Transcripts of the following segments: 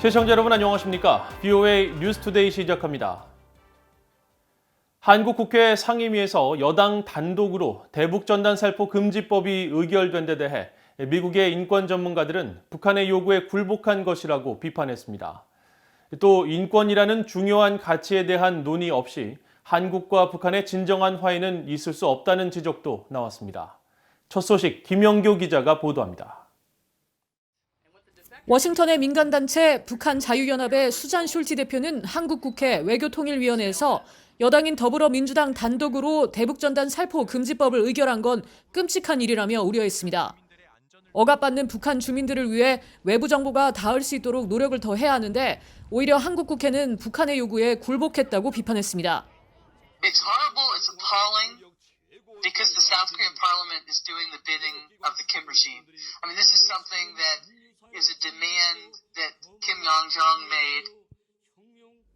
시청자 여러분 안녕하십니까? BOA 뉴스투데이 시작합니다. 한국 국회 상임위에서 여당 단독으로 대북전단 살포 금지법이 의결된 데 대해 미국의 인권 전문가들은 북한의 요구에 굴복한 것이라고 비판했습니다. 또 인권이라는 중요한 가치에 대한 논의 없이 한국과 북한의 진정한 화해는 있을 수 없다는 지적도 나왔습니다. 첫 소식 김영교 기자가 보도합니다. 워싱턴의 민간단체 북한자유연합의 수잔 숄티 대표는 한국 국회 외교통일위원회에서 여당인 더불어민주당 단독으로 대북전단 살포 금지법을 의결한 건 끔찍한 일이라며 우려했습니다. 억압받는 북한 주민들을 위해 외부 정보가 닿을 수 있도록 노력을 더 해야 하는데 오히려 한국 국회는 북한의 요구에 굴복했다고 비판했습니다. It's horrible, it's appalling, because the South Korean parliament is doing the bidding of the Kim regime. I mean, this is something that is a demand that Kim Yong-jong made.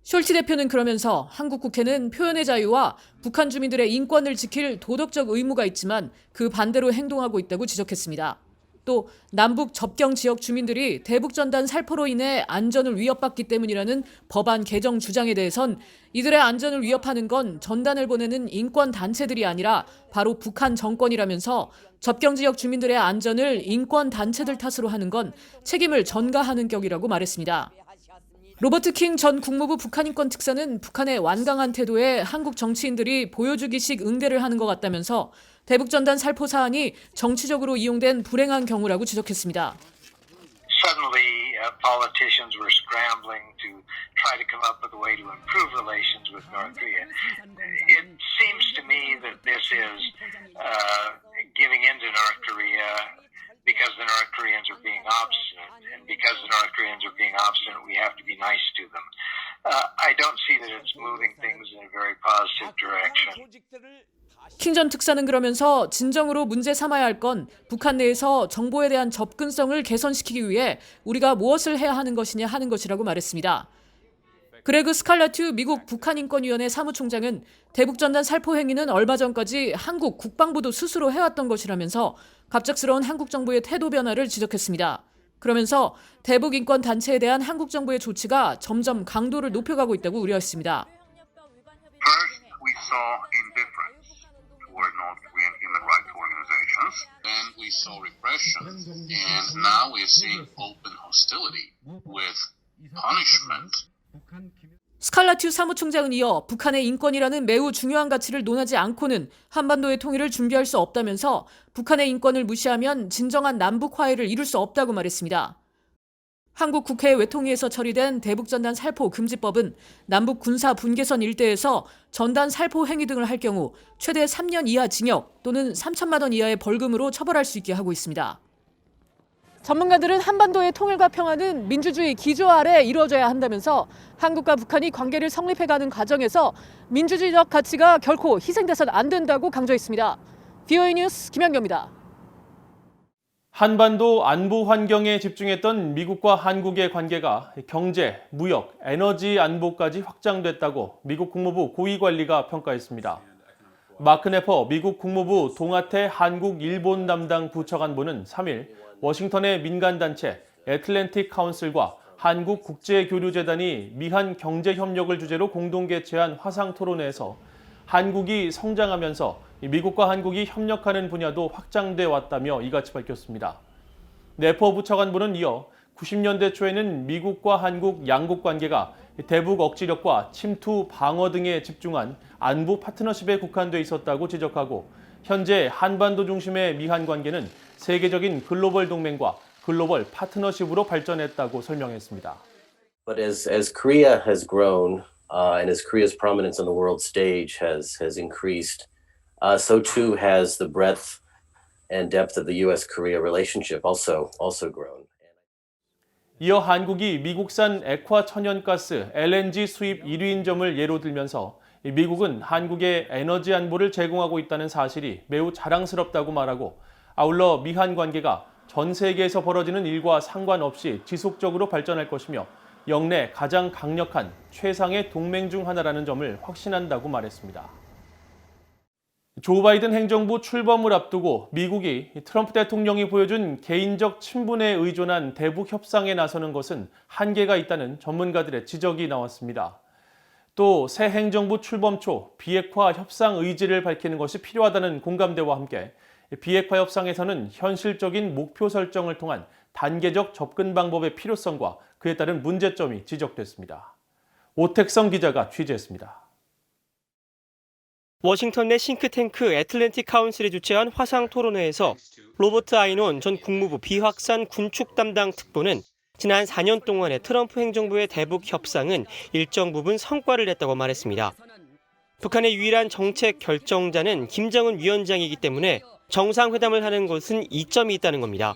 숄티 대표는 그러면서 한국 국회는 표현의 자유와 북한 주민들의 인권을 지킬 도덕적 의무가 있지만 그 반대로 행동하고 있다고 지적했습니다. 또 남북 접경 지역 주민들이 대북전단 살포로 인해 안전을 위협받기 때문이라는 법안 개정 주장에 대해선 이들의 안전을 위협하는 건 전단을 보내는 인권 단체들이 아니라 바로 북한 정권이라면서 접경 지역 주민들의 안전을 인권 단체들 탓으로 하는 건 책임을 전가하는 격이라고 말했습니다. 로버트 킹 전 국무부 북한인권 특사는 북한의 완강한 태도에 한국 정치인들이 보여주기식 응대를 하는 것 같다면서 대북전단 살포 사안이 정치적으로 이용된 불행한 경우라고 지적했습니다. Suddenly, politicians were scrambling to try to come up with a way to improve relations with North Korea. It seems to me that this is giving in to North Korea because the North Koreans are being obstinate, and because the North Koreans are being obstinate, we have to be nice to them. I don't see that it's moving things in a very positive direction. 킹 전 특사는 그러면서 진정으로 문제 삼아야 할 건 북한 내에서 정보에 대한 접근성을 개선시키기 위해 우리가 무엇을 해야 하는 것이냐 하는 것이라고 말했습니다. 그레그 스칼라튜 미국 북한인권위원회 사무총장은 대북전단 살포 행위는 얼마 전까지 한국 국방부도 스스로 해왔던 것이라면서 갑작스러운 한국 정부의 태도 변화를 지적했습니다. 그러면서 대북 인권 단체에 대한 한국 정부의 조치가 점점 강도를 높여가고 있다고 우려했습니다. First, we saw indifference toward North Korean human rights organizations. Then we saw repression, and now we're seeing open hostility with punishment. 스칼라튜 사무총장은 이어 북한의 인권이라는 매우 중요한 가치를 논하지 않고는 한반도의 통일을 준비할 수 없다면서 북한의 인권을 무시하면 진정한 남북 화해를 이룰 수 없다고 말했습니다. 한국 국회 외통위에서 처리된 대북전단 살포 금지법은 남북 군사 분계선 일대에서 전단 살포 행위 등을 할 경우 최대 3년 이하 징역 또는 3천만 원 이하의 벌금으로 처벌할 수 있게 하고 있습니다. 전문가들은 한반도의 통일과 평화는 민주주의 기조 아래 이루어져야 한다면서 한국과 북한이 관계를 성립해가는 과정에서 민주주의적 가치가 결코 희생돼서는 안 된다고 강조했습니다. BOA 뉴스 김현교입니다. 한반도 안보 환경에 집중했던 미국과 한국의 관계가 경제, 무역, 에너지 안보까지 확장됐다고 미국 국무부 고위관리가 평가했습니다. 마크 네퍼 미국 국무부 동아태 한국 일본 담당 부차관보는 3일 워싱턴의 민간단체 애틀랜틱 카운슬과 한국국제교류재단이 미한 경제협력을 주제로 공동 개최한 화상토론회에서 한국이 성장하면서 미국과 한국이 협력하는 분야도 확장돼 왔다며 이같이 밝혔습니다. 네퍼 부차관보는 이어 90년대 초에는 미국과 한국 양국 관계가 대북 억지력과 침투 방어 등에 집중한 안보 파트너십에 국한돼 있었다고 지적하고 현재 한반도 중심의 미한 관계는 세계적인 글로벌 동맹과 글로벌 파트너십으로 발전했다고 설명했습니다. But as Korea has grown and as Korea's prominence on the world stage has increased, so too has the breadth and depth of the U.S.-Korea relationship also grown. 이어 한국이 미국산 액화 천연가스 LNG 수입 1위인 점을 예로 들면서 미국은 한국의 에너지 안보를 제공하고 있다는 사실이 매우 자랑스럽다고 말하고 아울러 미한 관계가 전 세계에서 벌어지는 일과 상관없이 지속적으로 발전할 것이며 영내 가장 강력한 최상의 동맹 중 하나라는 점을 확신한다고 말했습니다. 조 바이든 행정부 출범을 앞두고 미국이 트럼프 대통령이 보여준 개인적 친분에 의존한 대북 협상에 나서는 것은 한계가 있다는 전문가들의 지적이 나왔습니다. 또 새 행정부 출범 초 비핵화 협상 의지를 밝히는 것이 필요하다는 공감대와 함께 비핵화 협상에서는 현실적인 목표 설정을 통한 단계적 접근 방법의 필요성과 그에 따른 문제점이 지적됐습니다. 오택성 기자가 취재했습니다. 워싱턴 내 싱크탱크 애틀랜틱 카운슬이 주최한 화상 토론회에서 로버트 아이논 전 국무부 비확산 군축 담당 특보는 지난 4년 동안의 트럼프 행정부의 대북 협상은 일정 부분 성과를 냈다고 말했습니다. 북한의 유일한 정책 결정자는 김정은 위원장이기 때문에 정상회담을 하는 것은 이점이 있다는 겁니다.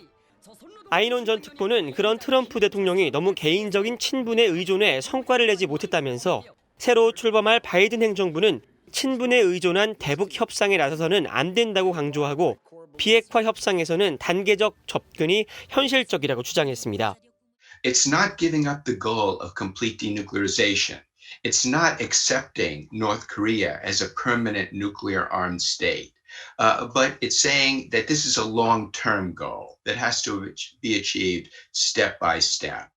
아이논 전 특보는 그런 트럼프 대통령이 너무 개인적인 친분에 의존해 성과를 내지 못했다면서 새로 출범할 바이든 행정부는 친분에 의존한 대북 협상에 나서서는 안 된다고 강조하고 비핵화 협상에서는 단계적 접근이 현실적이라고 주장했습니다. It's not giving up the goal of complete denuclearization. It's not accepting North Korea as a permanent nuclear armed state. But it's saying that this is a long-term goal that has to be achieved step by step.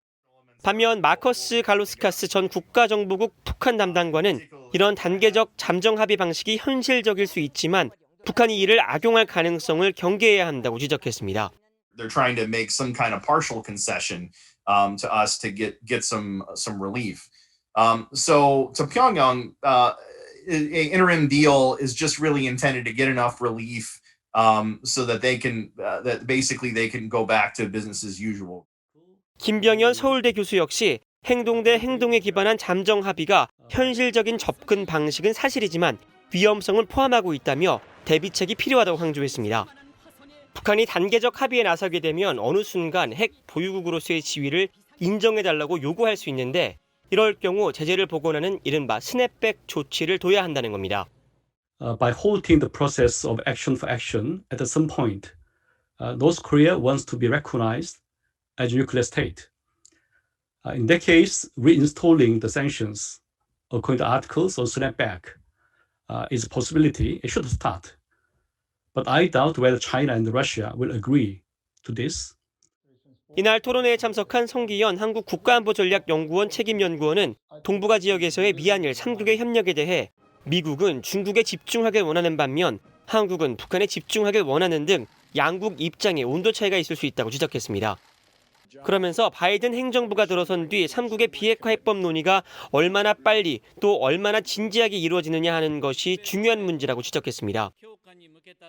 반면 마커스 갈로스카스 전 국가정보국 북한 담당관은 이런 단계적 잠정 합의 방식이 현실적일 수 있지만 북한이 이를 악용할 가능성을 경계해야 한다고 지적했습니다. They're trying to make some kind of partial concession to us to get some relief. So to Pyongyang, an interim deal is just really intended to get enough relief so that they can go back to business as usual. 김병현 서울대 교수 역시 행동 대 행동에 기반한 잠정 합의가 현실적인 접근 방식은 사실이지만 위험성을 포함하고 있다며 대비책이 필요하다고 강조했습니다. 북한이 단계적 합의에 나서게 되면 어느 순간 핵 보유국으로서의 지위를 인정해달라고 요구할 수 있는데 이럴 경우 제재를 복원하는 이른바 스냅백 조치를 둬야 한다는 겁니다. By halting the process of action for action at some point, North Korea wants to be recognized as a nuclear state. In that case, reinstalling the sanctions according to articles or snapback is a possibility. It should start. But I doubt whether China and Russia will agree to this. 이날 토론회에 참석한 송기현 한국 국가안보전략연구원 책임연구원은 동북아 지역에서의 미한일 3국의 협력에 대해 미국은 중국에 집중하길 원하는 반면 한국은 북한에 집중하길 원하는 등 양국 입장에 온도 차이가 있을 수 있다고 지적했습니다. 그러면서 바이든 행정부가 들어선 뒤 3국의 비핵화 해법 논의가 얼마나 빨리 또 얼마나 진지하게 이루어지느냐 하는 것이 중요한 문제라고 지적했습니다.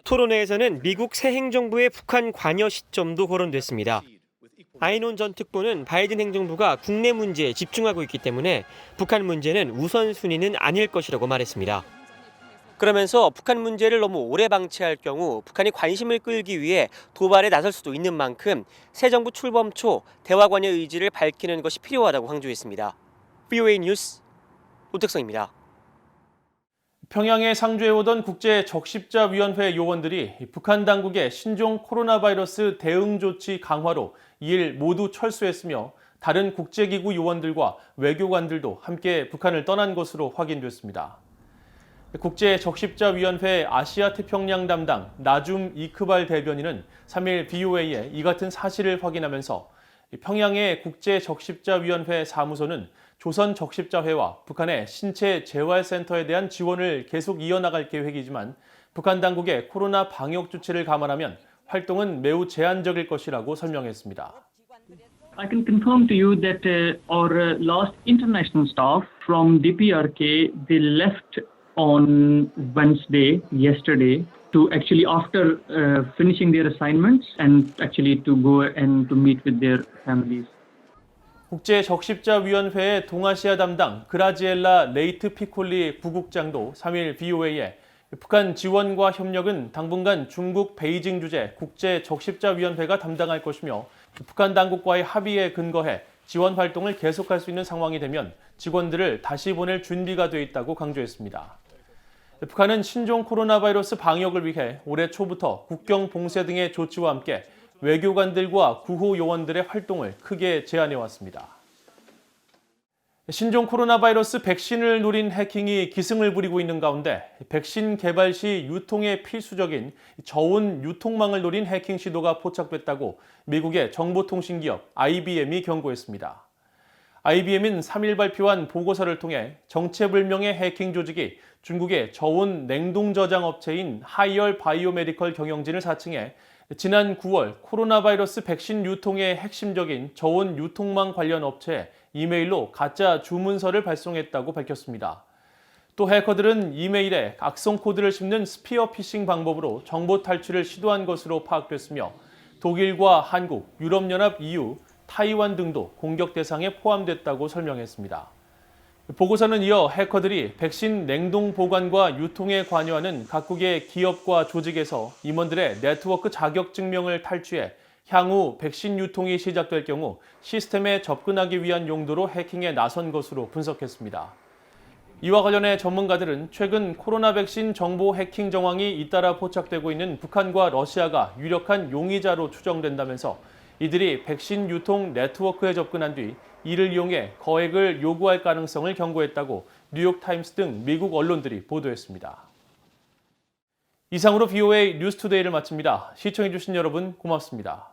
토론회에서는 미국 새 행정부의 북한 관여 시점도 거론됐습니다. 아이논 전 특보는 바이든 행정부가 국내 문제에 집중하고 있기 때문에 북한 문제는 우선순위는 아닐 것이라고 말했습니다. 그러면서 북한 문제를 너무 오래 방치할 경우 북한이 관심을 끌기 위해 도발에 나설 수도 있는 만큼 새 정부 출범 초 대화 관여 의지를 밝히는 것이 필요하다고 강조했습니다. VOA 뉴스 오택성입니다. 평양에 상주해오던 국제적십자위원회 요원들이 북한 당국의 신종 코로나 바이러스 대응 조치 강화로 이일 모두 철수했으며 다른 국제기구 요원들과 외교관들도 함께 북한을 떠난 것으로 확인됐습니다. 국제적십자위원회 아시아태평양 담당 나줌 이크발 대변인은 3일 BOA에 이 같은 사실을 확인하면서 평양의 국제적십자위원회 사무소는 조선적십자회와 북한의 신체 재활센터에 대한 지원을 계속 이어나갈 계획이지만 북한 당국의 코로나 방역 조치를 감안하면 활동은 매우 제한적일 것이라고 설명했습니다. I can confirm to you that our last international staff from DPRK, they left on Wednesday, yesterday, to actually after finishing their assignments and actually to go and to meet with their families. 국제적십자위원회의 동아시아 담당 그라지엘라 레이트 피콜리 부국장도 3일 BOA에 북한 지원과 협력은 당분간 중국 베이징 주재 국제적십자위원회가 담당할 것이며 북한 당국과의 합의에 근거해 지원 활동을 계속할 수 있는 상황이 되면 직원들을 다시 보낼 준비가 돼 있다고 강조했습니다. 북한은 신종 코로나 바이러스 방역을 위해 올해 초부터 국경 봉쇄 등의 조치와 함께 외교관들과 구호 요원들의 활동을 크게 제한해 왔습니다. 신종 코로나 바이러스 백신을 노린 해킹이 기승을 부리고 있는 가운데 백신 개발 시 유통에 필수적인 저온 유통망을 노린 해킹 시도가 포착됐다고 미국의 정보통신기업 IBM이 경고했습니다. IBM은 3일 발표한 보고서를 통해 정체불명의 해킹 조직이 중국의 저온 냉동 저장 업체인 하이얼 바이오메디컬 경영진을 사칭해 지난 9월 코로나 바이러스 백신 유통의 핵심적인 저온 유통망 관련 업체에 이메일로 가짜 주문서를 발송했다고 밝혔습니다. 또 해커들은 이메일에 악성 코드를 씹는 스피어 피싱 방법으로 정보 탈취를 시도한 것으로 파악됐으며 독일과 한국, 유럽연합 EU, 타이완 등도 공격 대상에 포함됐다고 설명했습니다. 보고서는 이어 해커들이 백신 냉동 보관과 유통에 관여하는 각국의 기업과 조직에서 임원들의 네트워크 자격 증명을 탈취해 향후 백신 유통이 시작될 경우 시스템에 접근하기 위한 용도로 해킹에 나선 것으로 분석했습니다. 이와 관련해 전문가들은 최근 코로나 백신 정보 해킹 정황이 잇따라 포착되고 있는 북한과 러시아가 유력한 용의자로 추정된다면서 이들이 백신 유통 네트워크에 접근한 뒤 이를 이용해 거액을 요구할 가능성을 경고했다고 뉴욕타임스 등 미국 언론들이 보도했습니다. 이상으로 VOA 뉴스투데이를 마칩니다. 시청해주신 여러분 고맙습니다.